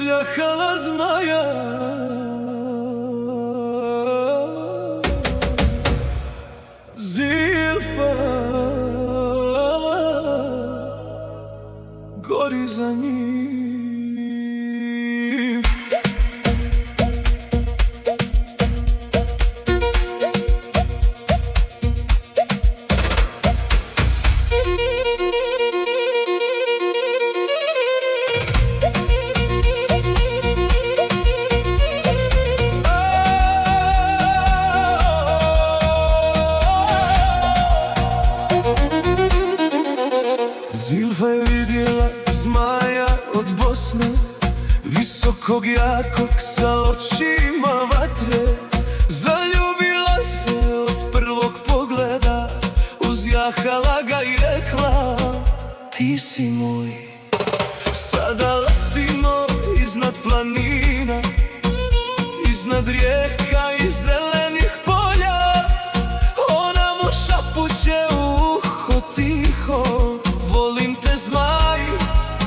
uzjahala zmaja. Zilfa gori za njim. Zilfa je vidjela zmaja od Bosne, visokog, jakog, sa očima vatre. Zaljubila se od prvog pogleda, uzjahala ga i rekla: ti si moj. Sada letimo iznad planina, iznad rijeka i zelenih polja. Ona mu šapuće u uho tiho: volim te zmaj,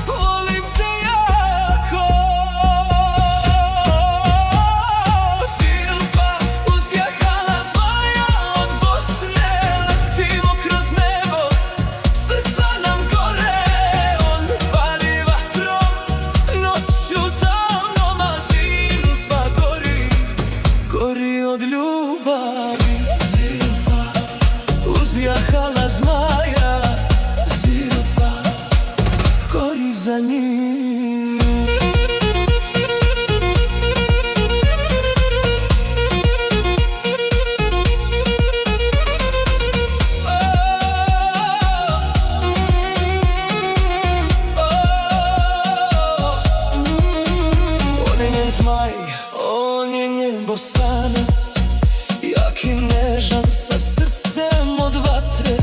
volim te jako. Zilfa uzjahala zmaja od Bosne, letimo kroz nebo, srca nam gore. On pali vatrom, noću tamnom, a Zilfa gori, gori od ljubavi. Zilfa uzjahala zmaja, gori za njim. On je njen zmaj, on je njen Bosanac, jak i nežan, sa srcem od vatre.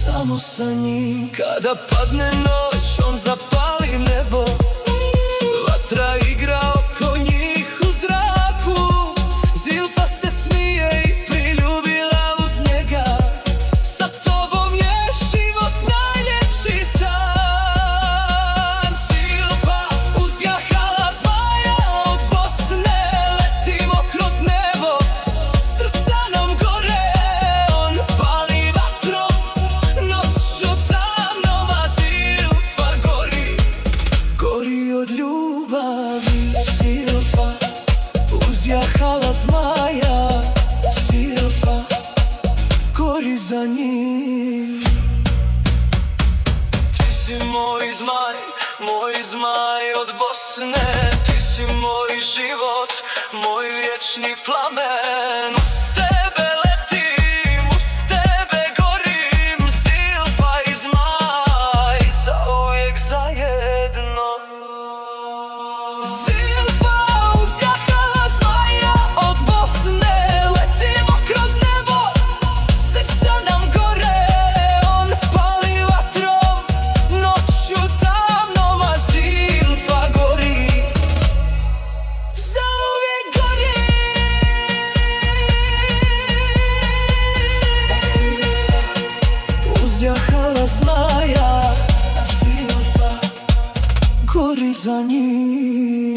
Samo sa njim, kada padne noć, on zapali nebo. Vatra igra oko njih u zraku. Zilfa se smije i priljubila uz njega. Sa tobom je život najljepši san. Zilfa uzjahala zmaja od Bosne, letimo kroz nebo, srca nam gore. On pali vatrom, noću tamnom, a Zilfa gori, gori od ljubavi. Zilfa uzjahala zmaja, Zilfa gori za njim. Ti si moj zmaj od Bosne. Ti si moj život, moj vječni plamen. Uz tebe letim, uz tebe gorim. Zilfa i zmaj, zauvijek zajedno. Zilfa uzjahala zmaja od Bosne, letimo kroz nebo, srca nam gore. On pali vatrom, noću tamnom, a Zilfa gori, zauvijek gori. Uzjahala zmaja, Zilfa gori za njim.